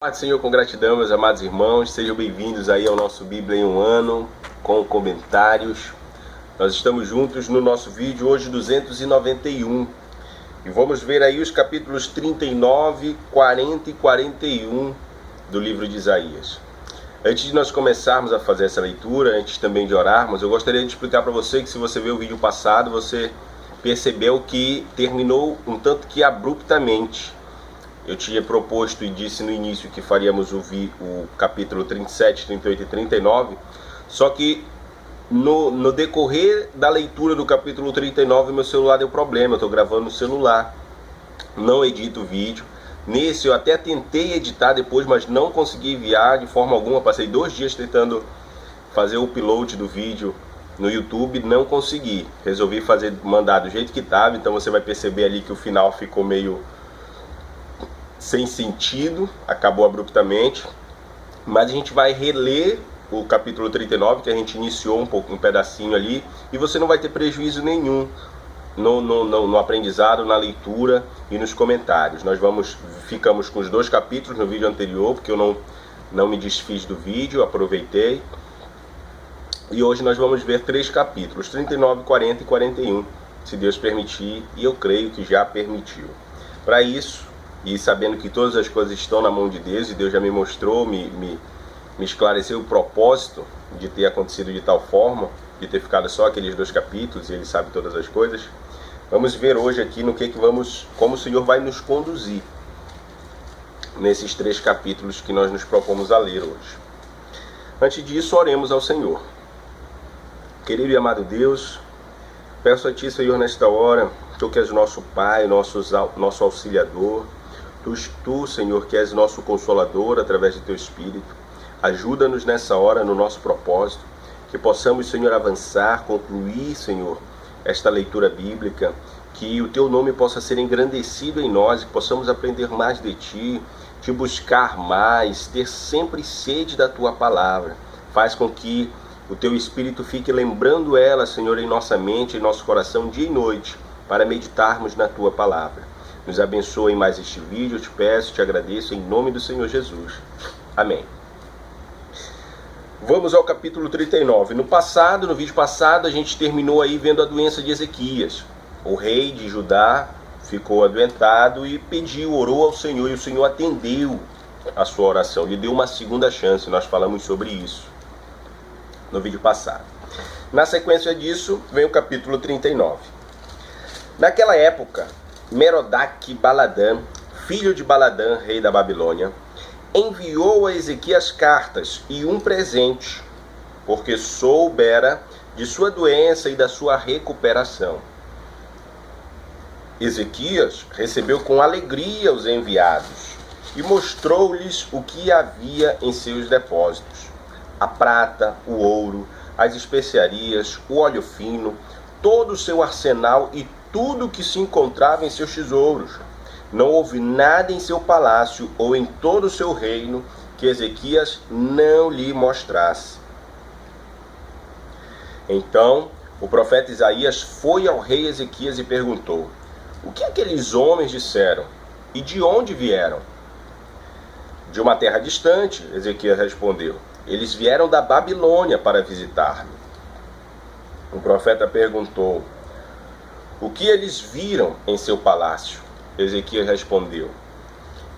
Paz do Senhor, com gratidão, meus amados irmãos, sejam bem-vindos aí ao nosso Bíblia em um ano, com comentários. Nós estamos juntos no nosso vídeo hoje 291 e vamos ver aí os capítulos 39, 40 e 41 do livro de Isaías. Antes de nós começarmos a fazer essa leitura, antes também de orarmos, eu gostaria de explicar para você que se você viu o vídeo passado, você percebeu que terminou um tanto que abruptamente. Eu tinha proposto e disse no início que faríamos o capítulo 37, 38 e 39, só que no decorrer da leitura do capítulo 39 meu celular deu problema, eu estou gravando no celular, não edito o vídeo. Nesse eu até tentei editar depois, mas não consegui enviar de forma alguma, passei 2 dias tentando fazer o upload do vídeo no YouTube, não consegui, resolvi mandar do jeito que estava, então você vai perceber ali que o final ficou meio sem sentido, acabou abruptamente, mas a gente vai reler o capítulo 39, que a gente iniciou um pedacinho ali, e você não vai ter prejuízo nenhum no aprendizado, na leitura e nos comentários. Ficamos com os 2 capítulos no vídeo anterior, porque eu não me desfiz do vídeo, aproveitei, e hoje nós vamos ver 3 capítulos, 39, 40 e 41, se Deus permitir, e eu creio que já permitiu. Para isso, e sabendo que todas as coisas estão na mão de Deus, e Deus já me mostrou, me esclareceu o propósito de ter acontecido de tal forma, de ter ficado só aqueles 2 capítulos, e Ele sabe todas as coisas. Vamos ver hoje aqui como o Senhor vai nos conduzir nesses 3 capítulos que nós nos propomos a ler hoje. Antes disso, oremos ao Senhor. Querido e amado Deus, peço a Ti, Senhor, nesta hora, Tu que és nosso Pai, nosso auxiliador, Tu, Senhor, que és nosso Consolador através do Teu Espírito, ajuda-nos nessa hora no nosso propósito, que possamos, Senhor, avançar, concluir, Senhor, esta leitura bíblica, que o Teu nome possa ser engrandecido em nós, que possamos aprender mais de Ti, Te buscar mais, ter sempre sede da Tua palavra. Faz com que o Teu Espírito fique lembrando ela, Senhor, em nossa mente, em nosso coração, dia e noite, para meditarmos na Tua palavra. Nos abençoe em mais este vídeo, eu te peço, te agradeço, em nome do Senhor Jesus. Amém. Vamos ao capítulo 39. No vídeo passado, a gente terminou aí vendo a doença de Ezequias. O rei de Judá ficou adoentado e orou ao Senhor, e o Senhor atendeu a sua oração, lhe deu uma segunda chance. Nós falamos sobre isso no vídeo passado. Na sequência disso, vem o capítulo 39. Naquela época, Merodach-Baladã, filho de Baladã, rei da Babilônia, enviou a Ezequias cartas e um presente, porque soubera de sua doença e da sua recuperação. Ezequias recebeu com alegria os enviados e mostrou-lhes o que havia em seus depósitos: a prata, o ouro, as especiarias, o óleo fino, todo o seu arsenal e tudo o que se encontrava em seus tesouros. Não houve nada em seu palácio ou em todo o seu reino que Ezequias não lhe mostrasse. Então o profeta Isaías foi ao rei Ezequias e perguntou: o que aqueles homens disseram e de onde vieram? De uma terra distante, Ezequias respondeu. Eles vieram da Babilônia para visitar-me. O profeta perguntou: o que eles viram em seu palácio? Ezequias respondeu: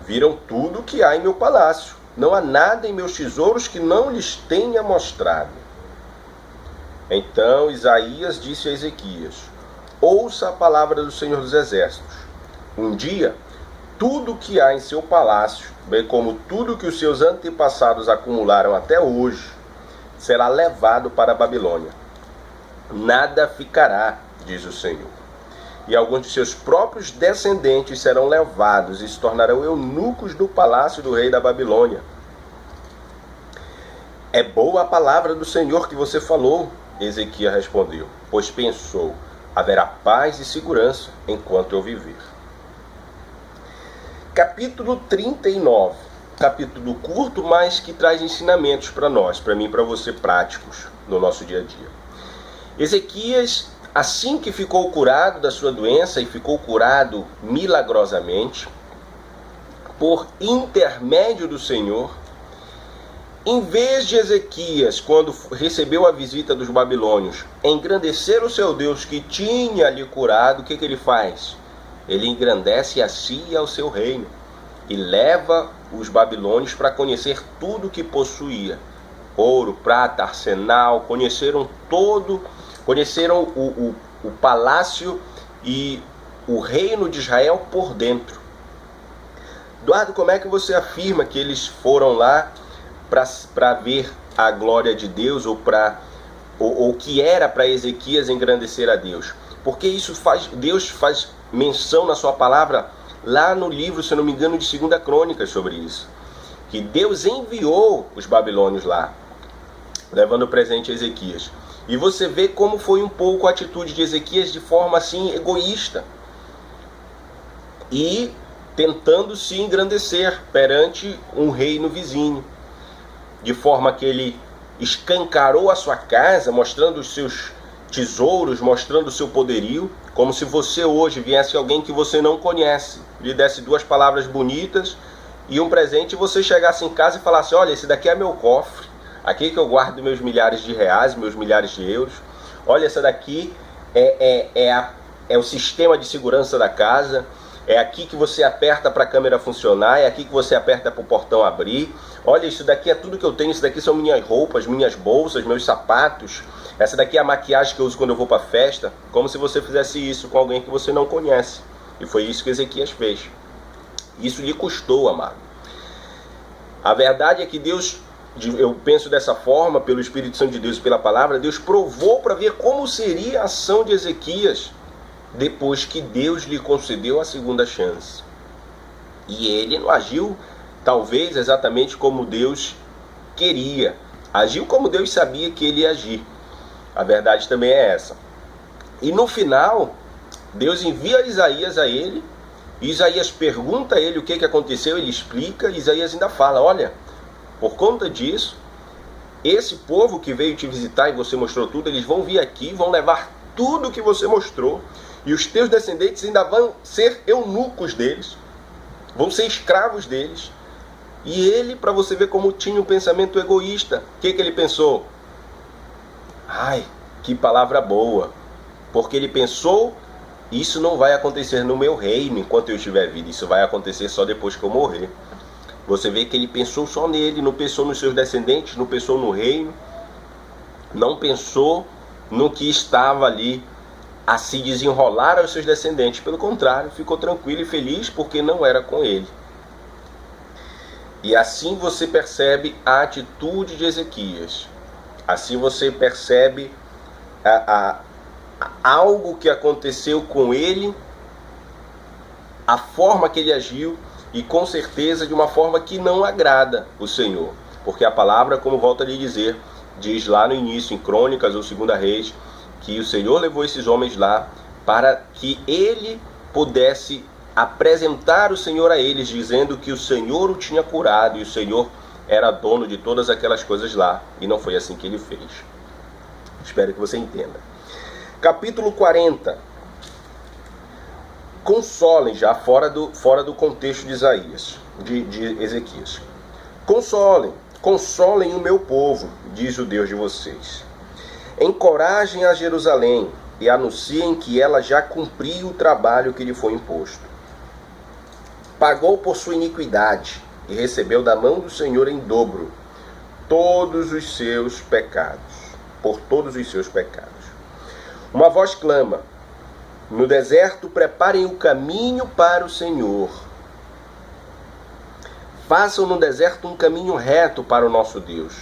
viram tudo o que há em meu palácio. Não há nada em meus tesouros que não lhes tenha mostrado. Então Isaías disse a Ezequias: ouça a palavra do Senhor dos Exércitos. Um dia, tudo o que há em seu palácio, bem como tudo que os seus antepassados acumularam até hoje, será levado para a Babilônia. Nada ficará, diz o Senhor. E alguns de seus próprios descendentes serão levados e se tornarão eunucos do palácio do rei da Babilônia. É boa a palavra do Senhor que você falou, Ezequias respondeu, pois pensou: haverá paz e segurança enquanto eu viver. Capítulo 39. Capítulo curto, mas que traz ensinamentos para nós, para mim e para você, práticos no nosso dia a dia. Ezequias, assim que ficou curado da sua doença, e ficou curado milagrosamente, por intermédio do Senhor. Em vez de Ezequias, quando recebeu a visita dos babilônios, engrandecer o seu Deus que tinha lhe curado, o que ele faz? Ele engrandece a si e ao seu reino e leva os babilônios para conhecer tudo que possuía. Ouro, prata, arsenal, conheceram o palácio e o reino de Israel por dentro. Eduardo, como é que você afirma que eles foram lá para ver a glória de Deus, ou que era para Ezequias engrandecer a Deus? Porque isso Deus faz menção na sua palavra lá no livro, se eu não me engano, de 2 Crônicas sobre isso. Que Deus enviou os babilônios lá, levando o presente a Ezequias. E você vê como foi um pouco a atitude de Ezequias de forma assim egoísta. E tentando se engrandecer perante um reino vizinho. De forma que ele escancarou a sua casa, mostrando os seus tesouros, mostrando o seu poderio, como se você hoje viesse alguém que você não conhece, lhe desse 2 palavras bonitas e um presente, e você chegasse em casa e falasse: olha, esse daqui é meu cofre, aqui que eu guardo meus milhares de reais, meus milhares de euros, olha, essa daqui é o sistema de segurança da casa, é aqui que você aperta para a câmera funcionar, é aqui que você aperta para o portão abrir, olha, isso daqui é tudo que eu tenho, isso daqui são minhas roupas, minhas bolsas, meus sapatos, essa daqui é a maquiagem que eu uso quando eu vou para festa, como se você fizesse isso com alguém que você não conhece. E foi isso que Ezequias fez. Isso lhe custou, amado. A verdade é que Deus, eu penso dessa forma, pelo Espírito Santo de Deus e pela palavra, Deus provou para ver como seria a ação de Ezequias depois que Deus lhe concedeu a segunda chance. E ele não agiu, talvez, exatamente como Deus queria. Agiu como Deus sabia que ele ia agir. A verdade também é essa. E no final, Deus envia Isaías a ele. Isaías pergunta a ele o que aconteceu, ele explica. E Isaías ainda fala: olha, por conta disso, esse povo que veio te visitar e você mostrou tudo, eles vão vir aqui, vão levar tudo que você mostrou. E os teus descendentes ainda vão ser eunucos deles, vão ser escravos deles. E ele, para você ver como tinha um pensamento egoísta, o que ele pensou? Ai, que palavra boa. Porque ele pensou: isso não vai acontecer no meu reino enquanto eu estiver vivo, isso vai acontecer só depois que eu morrer. Você vê que ele pensou só nele, não pensou nos seus descendentes, não pensou no reino, não pensou no que estava ali a se desenrolar aos seus descendentes. Pelo contrário, ficou tranquilo e feliz porque não era com ele. E assim você percebe a atitude de Ezequias. Assim você percebe algo que aconteceu com ele, a forma que ele agiu, e com certeza de uma forma que não agrada o Senhor. Porque a palavra, como volto a lhe dizer, diz lá no início, em Crônicas ou 2 Reis, que o Senhor levou esses homens lá para que ele pudesse apresentar o Senhor a eles, dizendo que o Senhor o tinha curado e o Senhor era dono de todas aquelas coisas lá. E não foi assim que ele fez. Espero que você entenda. Capítulo 40. Consolem, já fora do contexto de Isaías, de Ezequias. Consolem o meu povo, diz o Deus de vocês. Encorajem a Jerusalém e anunciem que ela já cumpriu o trabalho que lhe foi imposto. Pagou por sua iniquidade e recebeu da mão do Senhor em dobro todos os seus pecados, por todos os seus pecados. Uma voz clama: no deserto preparem o caminho para o Senhor. Façam no deserto um caminho reto para o nosso Deus.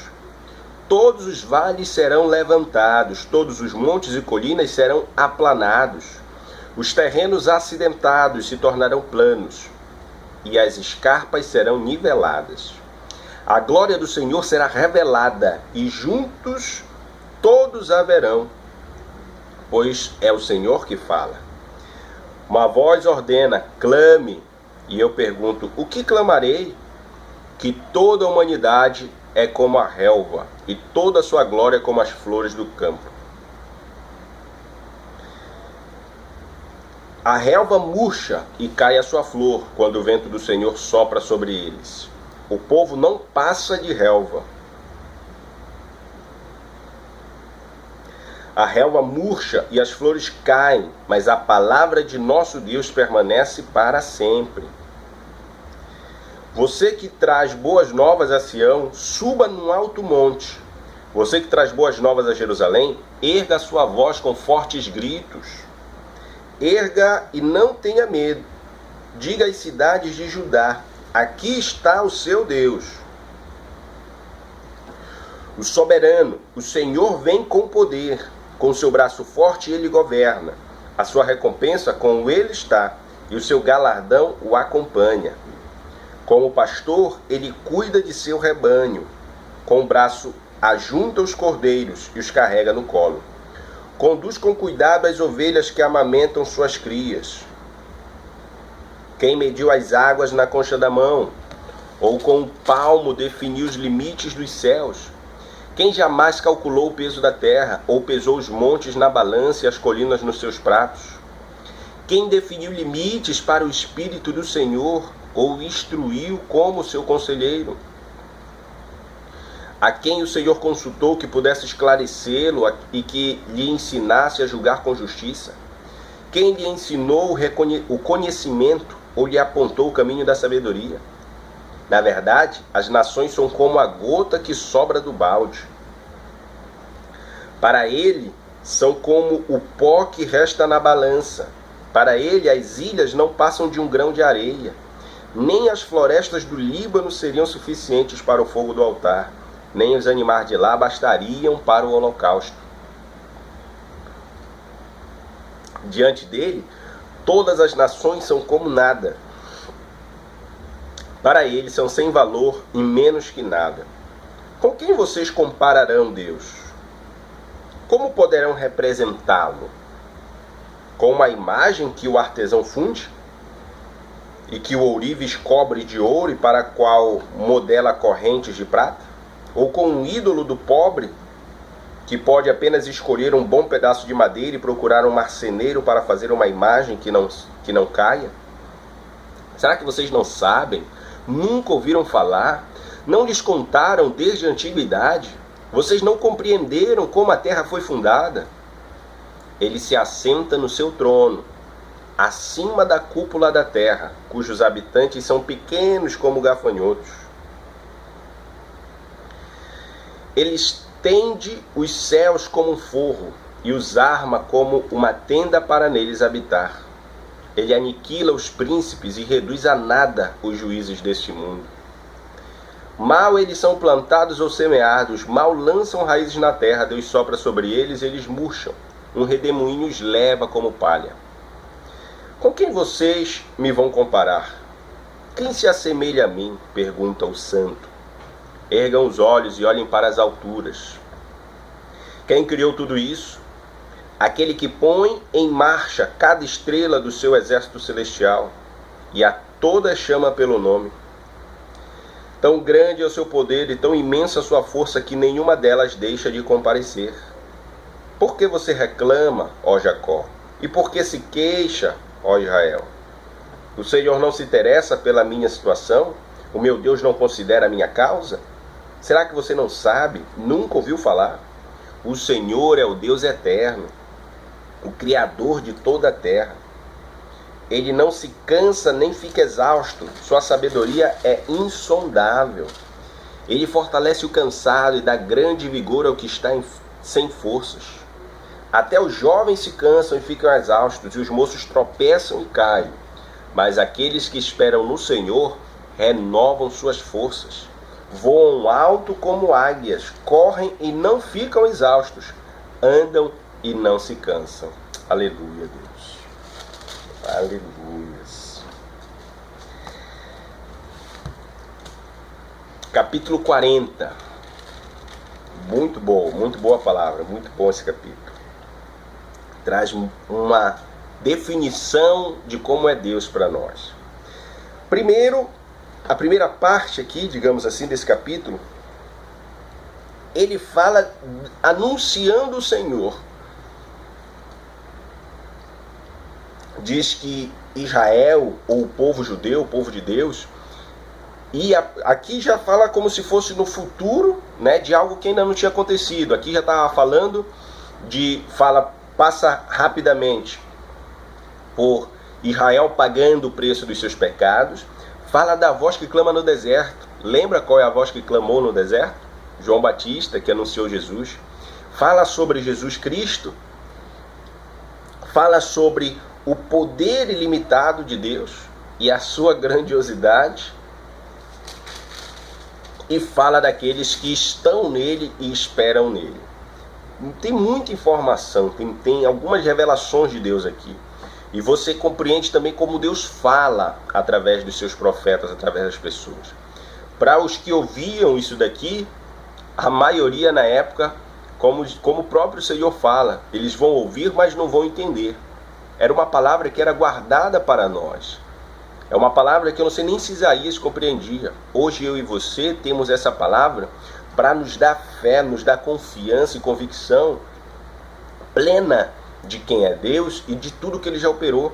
Todos os vales serão levantados, todos os montes e colinas serão aplanados. Os terrenos acidentados se tornarão planos, e as escarpas serão niveladas. A glória do Senhor será revelada, e juntos todos a verão, pois é o Senhor que fala. Uma voz ordena: clame. E eu pergunto: o que clamarei? Que toda a humanidade é como a relva, e toda a sua glória como as flores do campo. A relva murcha e cai a sua flor quando o vento do Senhor sopra sobre eles. O povo não passa de relva. A relva murcha e as flores caem, mas a palavra de nosso Deus permanece para sempre. Você que traz boas novas a Sião, suba num alto monte. Você que traz boas novas a Jerusalém, erga a sua voz com fortes gritos. Erga e não tenha medo. Diga às cidades de Judá: aqui está o seu Deus. O soberano, o Senhor vem com poder. Com seu braço forte ele governa. A sua recompensa com ele está, e o seu galardão o acompanha. Como pastor, ele cuida de seu rebanho. Com o braço ajunta os cordeiros e os carrega no colo. Conduz com cuidado as ovelhas que amamentam suas crias. Quem mediu as águas na concha da mão, ou com o palmo definiu os limites dos céus? Quem jamais calculou o peso da terra, ou pesou os montes na balança e as colinas nos seus pratos? Quem definiu limites para o Espírito do Senhor, ou instruiu como seu conselheiro? A quem o Senhor consultou que pudesse esclarecê-lo e que lhe ensinasse a julgar com justiça? Quem lhe ensinou o conhecimento, ou lhe apontou o caminho da sabedoria? Na verdade, as nações são como a gota que sobra do balde. Para ele, são como o pó que resta na balança. Para ele, as ilhas não passam de um grão de areia. Nem as florestas do Líbano seriam suficientes para o fogo do altar. Nem os animais de lá bastariam para o holocausto. Diante dele, todas as nações são como nada. Para ele são sem valor e menos que nada. Com quem vocês compararão Deus? Como poderão representá-lo? Com uma imagem que o artesão funde? E que o ourives cobre de ouro e para a qual modela correntes de prata? Ou com um ídolo do pobre, que pode apenas escolher um bom pedaço de madeira e procurar um marceneiro para fazer uma imagem que não caia? Será que vocês não sabem? Nunca ouviram falar? Não lhes contaram desde a antiguidade? Vocês não compreenderam como a terra foi fundada? Ele se assenta no seu trono, acima da cúpula da terra, cujos habitantes são pequenos como gafanhotos. Ele estende os céus como um forro e os arma como uma tenda para neles habitar. Ele aniquila os príncipes e reduz a nada os juízes deste mundo. Mal eles são plantados ou semeados, mal lançam raízes na terra, Deus sopra sobre eles, eles murcham. Um redemoinho os leva como palha. Com quem vocês me vão comparar? Quem se assemelha a mim? Pergunta o santo. Ergam os olhos e olhem para as alturas. Quem criou tudo isso? Aquele que põe em marcha cada estrela do seu exército celestial e a todas chama pelo nome. Tão grande é o seu poder e tão imensa a sua força que nenhuma delas deixa de comparecer. Por que você reclama, ó Jacó? E por que se queixa, ó Israel? O Senhor não se interessa pela minha situação? O meu Deus não considera a minha causa? Será que você não sabe? Nunca ouviu falar? O Senhor é o Deus eterno, o Criador de toda a terra. Ele não se cansa nem fica exausto. Sua sabedoria é insondável. Ele fortalece o cansado e dá grande vigor ao que está sem forças. Até os jovens se cansam e ficam exaustos, e os moços tropeçam e caem. Mas aqueles que esperam no Senhor renovam suas forças. Voam alto como águias, correm e não ficam exaustos, andam e não se cansam. Aleluia, Deus. Aleluia. Capítulo 40. Muito bom, muito boa palavra, muito bom esse capítulo. Traz uma definição de como é Deus para nós. Primeiro, a primeira parte aqui, digamos assim, desse capítulo, ele fala anunciando o Senhor. diz que Israel, ou o povo judeu, o povo de Deus, e aqui já fala como se fosse no futuro, né, de algo que ainda não tinha acontecido. Aqui já estava falando passa rapidamente por Israel pagando o preço dos seus pecados. Fala da voz que clama no deserto. Lembra qual é a voz que clamou no deserto? João Batista, que anunciou Jesus. Fala sobre Jesus Cristo. Fala sobre o poder ilimitado de Deus e a sua grandiosidade. E fala daqueles que estão nele e esperam nele. Tem muita informação, tem algumas revelações de Deus aqui. E você compreende também como Deus fala através dos seus profetas, através das pessoas. Para os que ouviam isso daqui, a maioria na época, como o próprio Senhor fala, eles vão ouvir, mas não vão entender. Era uma palavra que era guardada para nós. É uma palavra que eu não sei nem se Isaías compreendia. Hoje eu e você temos essa palavra para nos dar fé, nos dar confiança e convicção plena de quem é Deus e de tudo que ele já operou.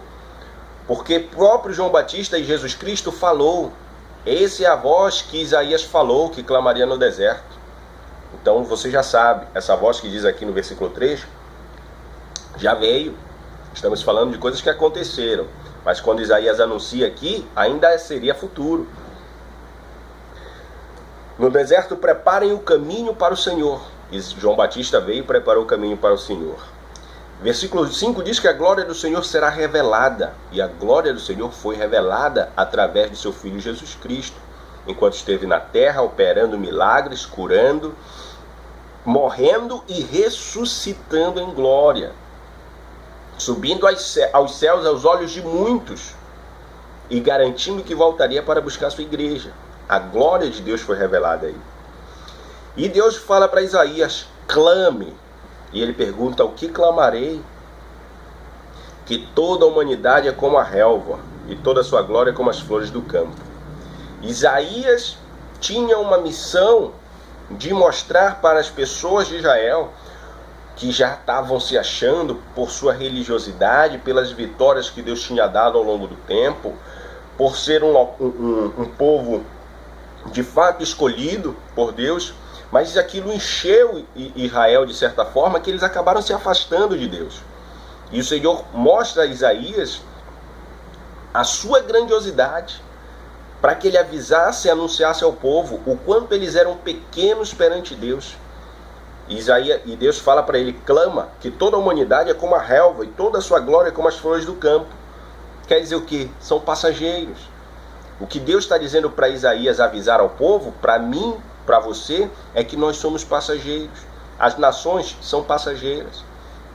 Porque próprio João Batista e Jesus Cristo falou. Essa é a voz que Isaías falou, que clamaria no deserto. Então você já sabe, essa voz que diz aqui no versículo 3, já veio. Estamos falando de coisas que aconteceram. Mas quando Isaías anuncia aqui, ainda seria futuro. No deserto preparem o caminho para o Senhor. E João Batista veio e preparou o caminho para o Senhor. Versículo 5 diz que a glória do Senhor será revelada. E a glória do Senhor foi revelada através de seu Filho Jesus Cristo. Enquanto esteve na terra, operando milagres, curando, morrendo e ressuscitando em glória. Subindo aos céus aos olhos de muitos. E garantindo que voltaria para buscar sua igreja. A glória de Deus foi revelada aí. E Deus fala para Isaías, clame. E ele pergunta, o que clamarei? Que toda a humanidade é como a relva, e toda a sua glória é como as flores do campo. Isaías tinha uma missão de mostrar para as pessoas de Israel, que já estavam se achando por sua religiosidade, pelas vitórias que Deus tinha dado ao longo do tempo, por ser um povo de fato escolhido por Deus, mas aquilo encheu Israel de certa forma, que eles acabaram se afastando de Deus. E o Senhor mostra a Isaías a sua grandiosidade, para que ele avisasse e anunciasse ao povo o quanto eles eram pequenos perante Deus. E Deus fala para ele, clama, que toda a humanidade é como a relva, e toda a sua glória é como as flores do campo. Quer dizer o quê? São passageiros. O que Deus está dizendo para Isaías avisar ao povo, para mim, para você, é que nós somos passageiros. As nações são passageiras.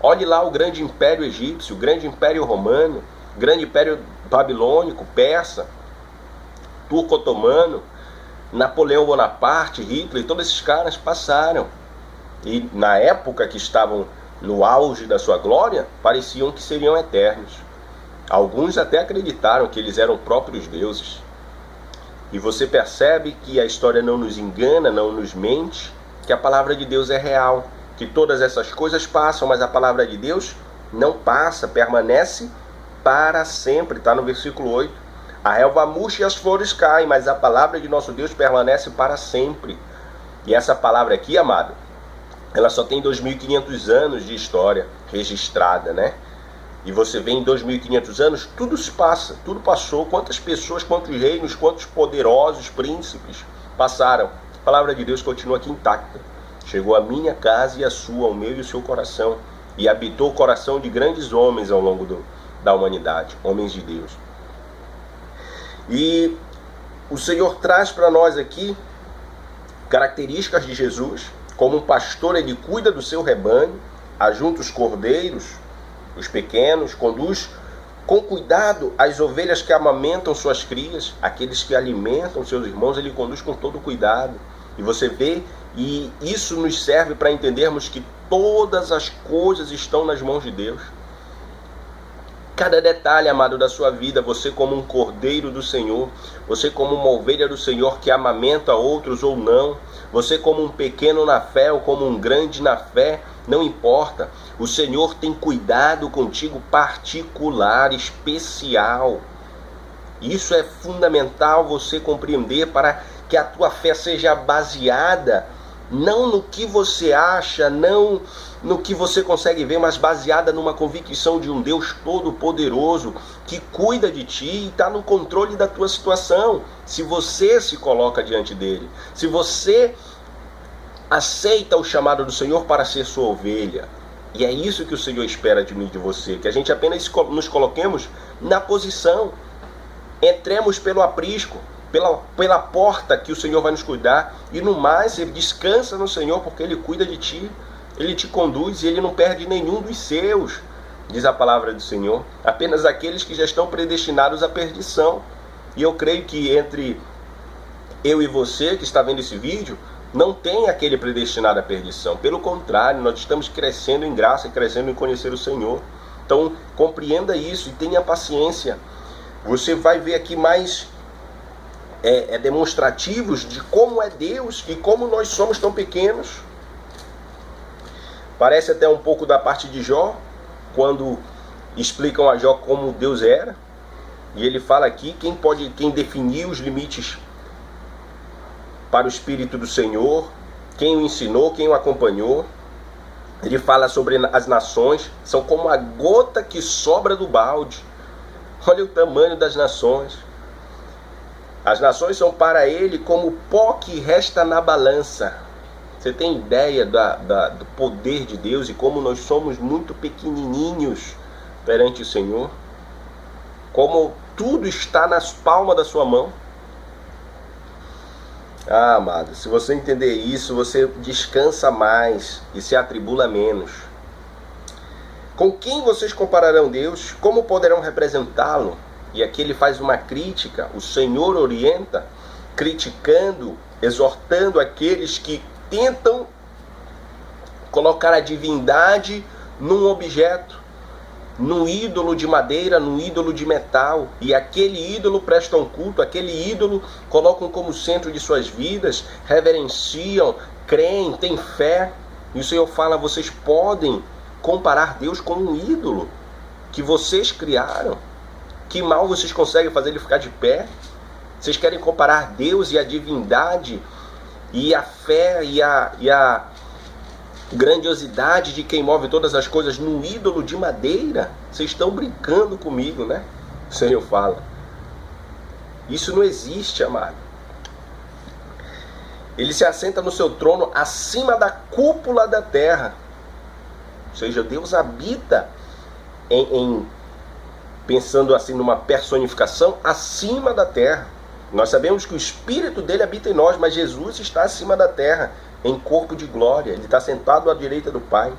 Olhe lá o grande império egípcio, o grande império romano, o grande império babilônico, persa, turco-otomano, Napoleão Bonaparte, Hitler, todos esses caras passaram. E na época que estavam no auge da sua glória, pareciam que seriam eternos. Alguns até acreditaram que eles eram próprios deuses. E você percebe que a história não nos engana, não nos mente, que a palavra de Deus é real, que todas essas coisas passam, mas a palavra de Deus não passa, permanece para sempre. Está no versículo 8. A relva murcha e as flores caem, mas a palavra de nosso Deus permanece para sempre. E essa palavra aqui, amado, ela só tem 2.500 anos de história registrada, né? E você vê em 2.500 anos, tudo se passa, tudo passou. Quantas pessoas, quantos reinos, quantos poderosos príncipes passaram. A palavra de Deus continua aqui intacta. Chegou à minha casa e à sua, ao meu e ao seu coração. E habitou o coração de grandes homens ao longo da humanidade, homens de Deus. E o Senhor traz para nós aqui características de Jesus. Como um pastor, ele cuida do seu rebanho, ajunta os cordeiros, os pequenos, conduz com cuidado as ovelhas que amamentam suas crias, aqueles que alimentam seus irmãos, ele conduz com todo cuidado. E você vê, e isso nos serve para entendermos que todas as coisas estão nas mãos de Deus. Cada detalhe, amado, da sua vida, você como um cordeiro do Senhor, você como uma ovelha do Senhor que amamenta outros ou não, você como um pequeno na fé ou como um grande na fé, não importa. O Senhor tem cuidado contigo particular, especial. Isso é fundamental você compreender para que a tua fé seja baseada não no que você acha, não no que você consegue ver, mas baseada numa convicção de um Deus todo-poderoso que cuida de ti e está no controle da tua situação. Se você se coloca diante dele, se você aceita o chamado do Senhor para ser sua ovelha, e é isso que o Senhor espera de mim e de você, que a gente apenas nos coloquemos na posição, entremos pelo aprisco, pela porta que o Senhor vai nos cuidar, e no mais, ele descansa no Senhor, porque Ele cuida de ti, Ele te conduz e Ele não perde nenhum dos seus, diz a palavra do Senhor, apenas aqueles que já estão predestinados à perdição. E eu creio que entre eu e você que está vendo esse vídeo, não tem aquele predestinado à perdição, pelo contrário, nós estamos crescendo em graça e crescendo em conhecer o Senhor. Então compreenda isso e tenha paciência. Você vai ver aqui mais demonstrativos de como é Deus e como nós somos tão pequenos. Parece até um pouco da parte de Jó, quando explicam a Jó como Deus era. E ele fala aqui, quem definiu os limites para o Espírito do Senhor, quem o ensinou, quem o acompanhou. Ele fala sobre as nações, são como a gota que sobra do balde. Olha o tamanho das nações. As nações são para ele como pó que resta na balança. Você tem ideia do poder de Deus e como nós somos muito pequenininhos perante o Senhor? Como tudo está nas palmas da sua mão? Ah, amado, se você entender isso, você descansa mais e se atribula menos. Com quem vocês compararão Deus? Como poderão representá-lo? E aqui ele faz uma crítica, o Senhor orienta, criticando, exortando aqueles que tentam colocar a divindade num objeto, num ídolo de madeira, num ídolo de metal, e aquele ídolo prestam culto, aquele ídolo colocam como centro de suas vidas, reverenciam, creem, têm fé. E o Senhor fala, vocês podem comparar Deus com um ídolo que vocês criaram. Que mal vocês conseguem fazer ele ficar de pé? Vocês querem comparar Deus e a divindade e a fé e a grandiosidade de quem move todas as coisas num ídolo de madeira? Vocês estão brincando comigo, né? O Senhor fala. Isso não existe, amado. Ele se assenta no seu trono acima da cúpula da terra. Ou seja, Deus habita pensando assim numa personificação acima da terra. Nós sabemos que o Espírito dele habita em nós, mas Jesus está acima da terra, em corpo de glória. Ele está sentado à direita do Pai.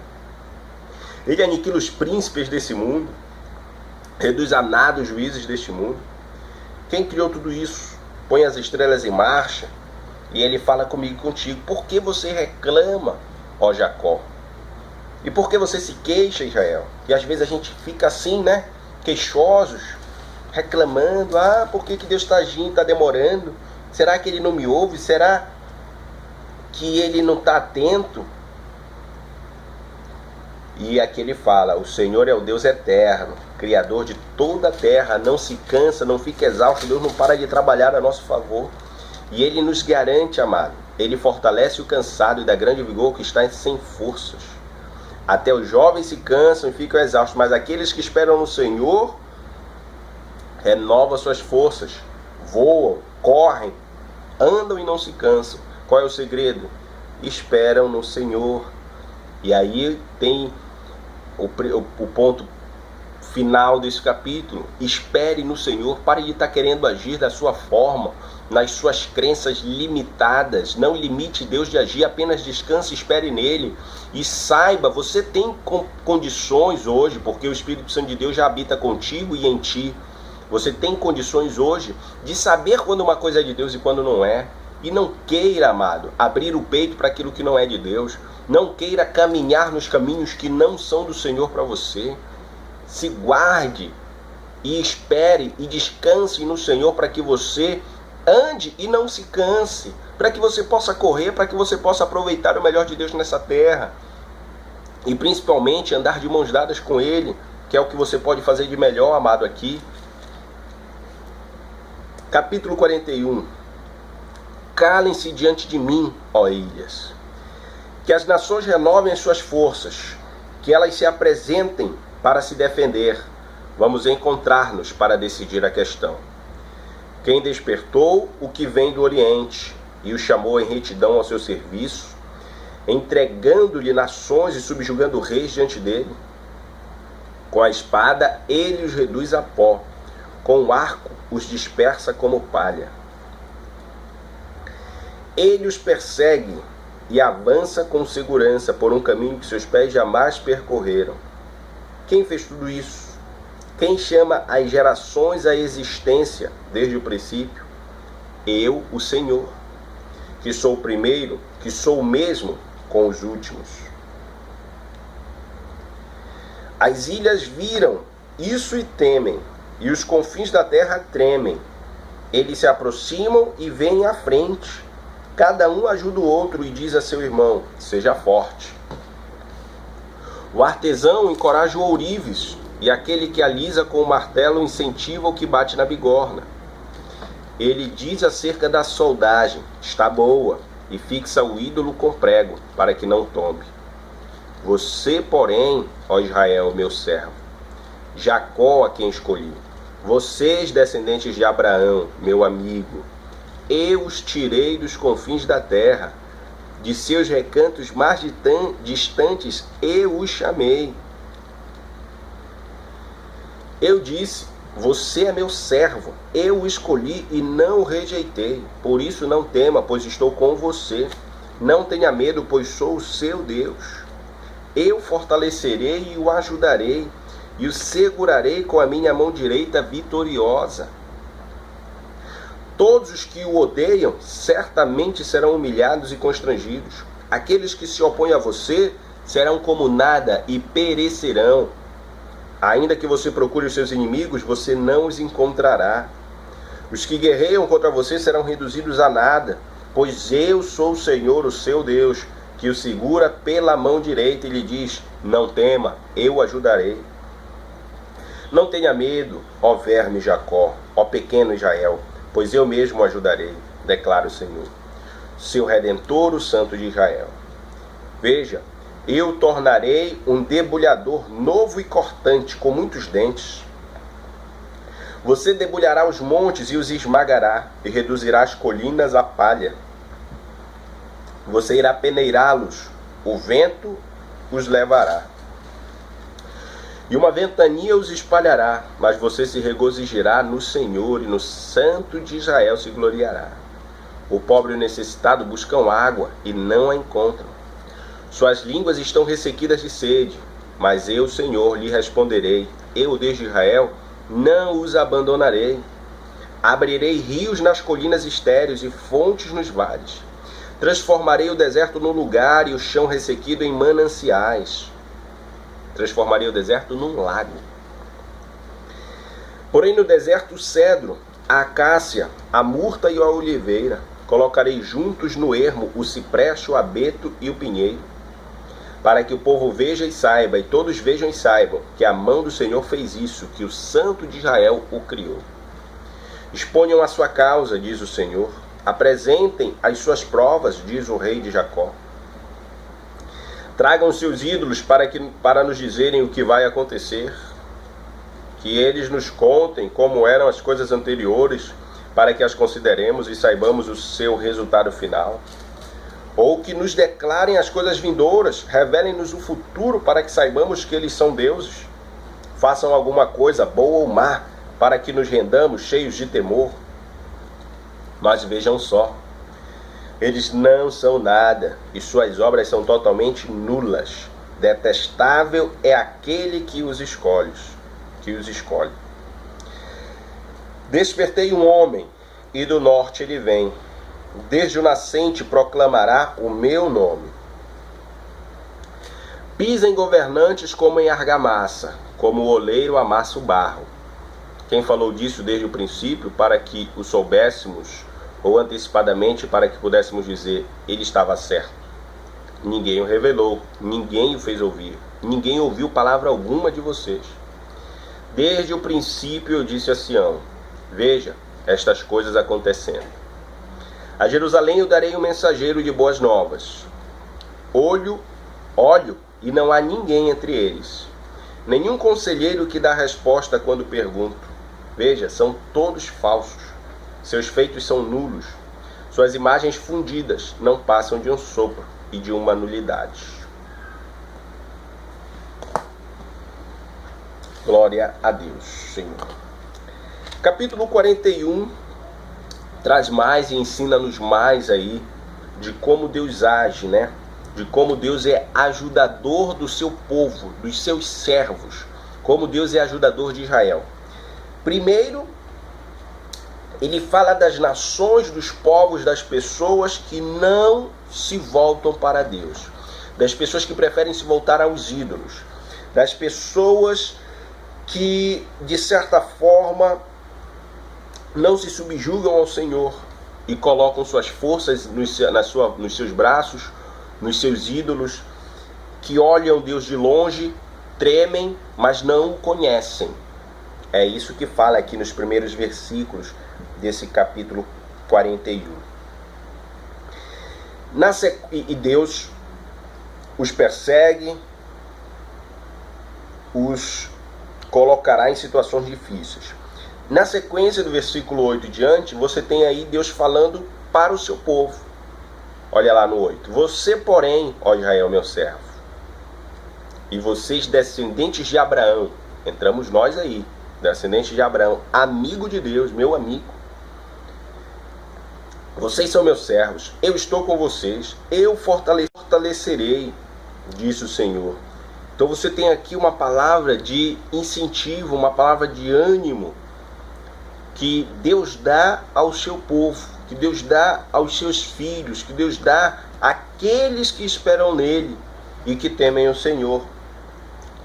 Ele aniquila os príncipes desse mundo, reduz a nada os juízes deste mundo. Quem criou tudo isso? Põe as estrelas em marcha. E ele fala comigo e contigo. Por que você reclama, ó Jacó? E por que você se queixa, Israel? E às vezes a gente fica assim, né? Queixosos, reclamando. Ah, por que Deus está agindo, está demorando? Será que Ele não me ouve? Será que Ele não está atento? E aqui ele fala, o Senhor é o Deus eterno, Criador de toda a terra, não se cansa, não fica exausto, Deus não para de trabalhar a nosso favor. E Ele nos garante, amado, Ele fortalece o cansado e dá grande vigor que está sem forças. Até os jovens se cansam e ficam exaustos, mas aqueles que esperam no Senhor renovam suas forças, voam, correm, andam e não se cansam. Qual é o segredo? Esperam no Senhor. E aí tem o ponto final desse capítulo. Espere no Senhor. Pare de estar querendo agir da sua forma, nas suas crenças limitadas. Não limite Deus de agir, apenas descanse e espere nele. E saiba, você tem condições hoje, porque o Espírito Santo de Deus já habita contigo e em ti. Você tem condições hoje de saber quando uma coisa é de Deus e quando não é. E não queira, amado, abrir o peito para aquilo que não é de Deus. Não queira caminhar nos caminhos que não são do Senhor para você. Se guarde e espere e descanse no Senhor para que você ande e não se canse, para que você possa correr, para que você possa aproveitar o melhor de Deus nessa terra e principalmente andar de mãos dadas com Ele, que é o que você pode fazer de melhor, amado, aqui. Capítulo 41. Calem-se diante de mim, ó ilhas. Que as nações renovem as suas forças, que elas se apresentem para se defender. Vamos encontrar-nos para decidir a questão. Quem despertou o que vem do Oriente e o chamou em retidão ao seu serviço, entregando-lhe nações e subjugando reis diante dele? Com a espada ele os reduz a pó, com o arco os dispersa como palha. Ele os persegue e avança com segurança por um caminho que seus pés jamais percorreram. Quem fez tudo isso? Quem chama as gerações à existência desde o princípio? Eu, o Senhor, que sou o primeiro, que sou o mesmo com os últimos. As ilhas viram isso e temem, e os confins da terra tremem. Eles se aproximam e vêm à frente. Cada um ajuda o outro e diz a seu irmão: seja forte. O artesão encoraja o ourives, e aquele que alisa com o martelo incentiva o que bate na bigorna. Ele diz acerca da soldagem: está boa, e fixa o ídolo com prego, para que não tombe. Você, porém, ó Israel, meu servo, Jacó, a quem escolhi, vocês, descendentes de Abraão, meu amigo, eu os tirei dos confins da terra, de seus recantos mais distantes eu os chamei. Eu disse: você é meu servo, eu o escolhi e não o rejeitei. Por isso não tema, pois estou com você. Não tenha medo, pois sou o seu Deus. Eu fortalecerei e o ajudarei, e o segurarei com a minha mão direita vitoriosa. Todos os que o odeiam certamente serão humilhados e constrangidos. Aqueles que se opõem a você serão como nada e perecerão. Ainda que você procure os seus inimigos, você não os encontrará. Os que guerreiam contra você serão reduzidos a nada, pois eu sou o Senhor, o seu Deus, que o segura pela mão direita e lhe diz: não tema, eu o ajudarei. Não tenha medo, ó verme Jacó, ó pequeno Israel, pois eu mesmo o ajudarei, declara o Senhor, seu Redentor, o Santo de Israel. Veja, eu tornarei um debulhador novo e cortante, com muitos dentes. Você debulhará os montes e os esmagará, e reduzirá as colinas a palha. Você irá peneirá-los, o vento os levará. E uma ventania os espalhará, mas você se regozijará no Senhor, e no Santo de Israel se gloriará. O pobre e o necessitado buscam água e não a encontram. Suas línguas estão ressequidas de sede, mas eu, Senhor, lhe responderei. Eu, Deus de Israel, não os abandonarei. Abrirei rios nas colinas estéreis e fontes nos vales. Transformarei o deserto num lugar e o chão ressequido em mananciais. Transformarei o deserto num lago. Porém no deserto o cedro, a acácia, a murta e a oliveira. Colocarei juntos no ermo o cipreste, o abeto e o pinheiro, para que o povo veja e saiba, e todos vejam e saibam, que a mão do Senhor fez isso, que o Santo de Israel o criou. Exponham a sua causa, diz o Senhor. Apresentem as suas provas, diz o rei de Jacó. Tragam seus ídolos para nos dizerem o que vai acontecer. Que eles nos contem como eram as coisas anteriores, para que as consideremos e saibamos o seu resultado final. Ou que nos declarem as coisas vindouras, revelem-nos o futuro para que saibamos que eles são deuses. Façam alguma coisa, boa ou má, para que nos rendamos cheios de temor. Mas vejam só, eles não são nada, e suas obras são totalmente nulas. Detestável é aquele que os escolhe. Despertei um homem, e do norte ele vem. Desde o nascente proclamará o meu nome. Pisa em governantes como em argamassa, como o oleiro amassa o barro. Quem falou disso desde o princípio, para que o soubéssemos, ou antecipadamente, para que pudéssemos dizer, ele estava certo? Ninguém o revelou, ninguém o fez ouvir, ninguém ouviu palavra alguma de vocês. Desde o princípio eu disse a Sião, veja estas coisas acontecendo. A Jerusalém eu darei um mensageiro de boas novas. Olho e não há ninguém entre eles. Nenhum conselheiro que dá resposta quando pergunto. Veja, são todos falsos. Seus feitos são nulos. Suas imagens fundidas não passam de um sopro e de uma nulidade. Glória a Deus, Senhor. Capítulo 41 traz mais e ensina-nos mais aí de como Deus age, né? De como Deus é ajudador do seu povo, dos seus servos, como Deus é ajudador de Israel. Primeiro, ele fala das nações, dos povos, das pessoas que não se voltam para Deus, das pessoas que preferem se voltar aos ídolos, das pessoas que, de certa forma, não se subjugam ao Senhor e colocam suas forças nos seus braços, nos seus ídolos, que olham Deus de longe, tremem, mas não o conhecem. É isso que fala aqui nos primeiros versículos desse capítulo 41. E Deus os persegue, os colocará em situações difíceis. Na sequência do versículo 8 e diante, você tem aí Deus falando para o seu povo. Olha lá no 8. Você, porém, ó Israel, meu servo, e vocês, descendentes de Abraão, entramos nós aí, descendentes de Abraão, amigo de Deus, meu amigo, vocês são meus servos, eu estou com vocês, eu fortalecerei, disse o Senhor. Então você tem aqui uma palavra de incentivo, uma palavra de ânimo, que Deus dá ao seu povo, que Deus dá aos seus filhos, que Deus dá àqueles que esperam nele e que temem o Senhor.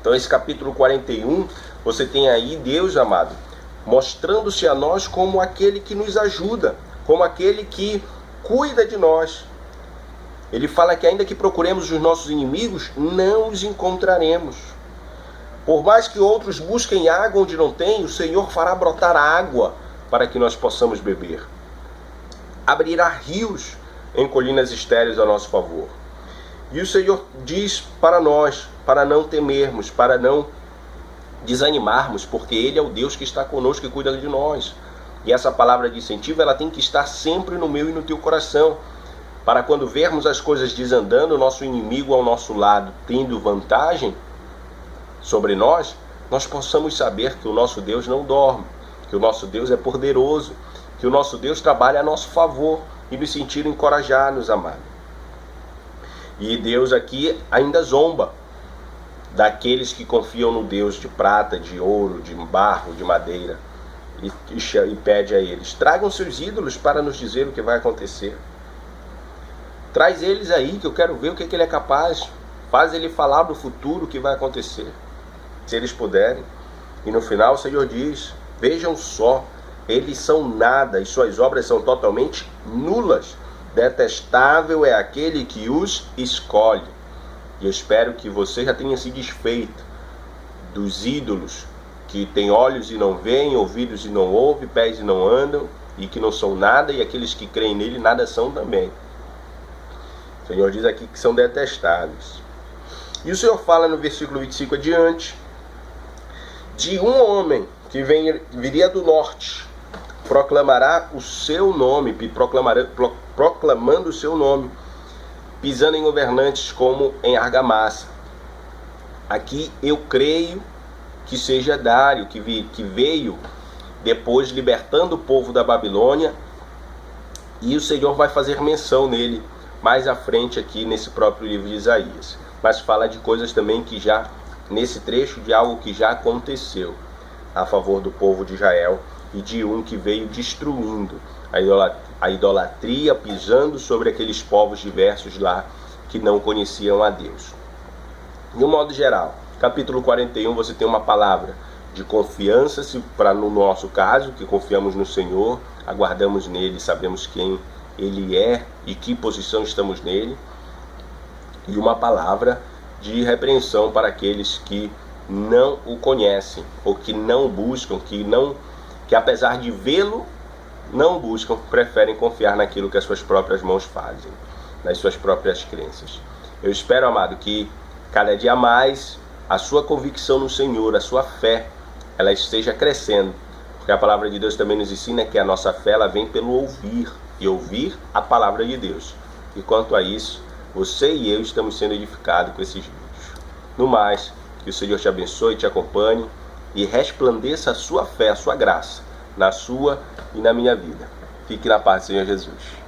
Então esse capítulo 41, você tem aí Deus, amado, mostrando-se a nós como aquele que nos ajuda, como aquele que cuida de nós. Ele fala que ainda que procuremos os nossos inimigos, não os encontraremos. Por mais que outros busquem água onde não tem, o Senhor fará brotar água para que nós possamos beber. Abrirá rios em colinas estéreis a nosso favor. E o Senhor diz para nós, para não temermos, para não desanimarmos, porque Ele é o Deus que está conosco e cuida de nós. E essa palavra de incentivo, ela tem que estar sempre no meu e no teu coração, para quando vermos as coisas desandando, o nosso inimigo ao nosso lado tendo vantagem sobre nós, nós possamos saber que o nosso Deus não dorme, que o nosso Deus é poderoso, que o nosso Deus trabalha a nosso favor e nos sentir encorajados, amado. E Deus aqui ainda zomba daqueles que confiam no Deus de prata, de ouro, de barro, de madeira, e pede a eles, tragam seus ídolos para nos dizer o que vai acontecer. Traz eles aí, que eu quero ver o que ele é capaz. Faz ele falar do futuro, o que vai acontecer, se eles puderem. E no final o Senhor diz, vejam só, eles são nada e suas obras são totalmente nulas. Detestável é aquele que os escolhe. E eu espero que você já tenha se desfeito dos ídolos que têm olhos e não veem, ouvidos e não ouvem, pés e não andam, e que não são nada, e aqueles que creem nele nada são também. O Senhor diz aqui que são detestáveis. E o Senhor fala no versículo 25 adiante, de um homem que viria do norte, proclamará o seu nome, proclamando o seu nome, pisando em governantes como em argamassa. Aqui eu creio que seja Dário, que veio depois libertando o povo da Babilônia, e o Senhor vai fazer menção nele mais à frente aqui nesse próprio livro de Isaías. Mas fala de coisas também que já, nesse trecho, de algo que já aconteceu a favor do povo de Israel, e de um que veio destruindo a idolatria, pisando sobre aqueles povos diversos lá que não conheciam a Deus. De um modo geral, capítulo 41, você tem uma palavra de confiança, para no nosso caso, que confiamos no Senhor, aguardamos nele, sabemos quem ele é e que posição estamos nele, e uma palavra de repreensão para aqueles que não o conhecem, ou que não buscam, que apesar de vê-lo, não buscam, preferem confiar naquilo que as suas próprias mãos fazem, nas suas próprias crenças. Eu espero, amado, que cada dia mais a sua convicção no Senhor, a sua fé, ela esteja crescendo, porque a palavra de Deus também nos ensina que a nossa fé ela vem pelo ouvir, e ouvir a palavra de Deus. E quanto a isso, você e eu estamos sendo edificados com esses vídeos. No mais, que o Senhor te abençoe, te acompanhe e resplandeça a sua fé, a sua graça, na sua e na minha vida. Fique na paz do Senhor Jesus.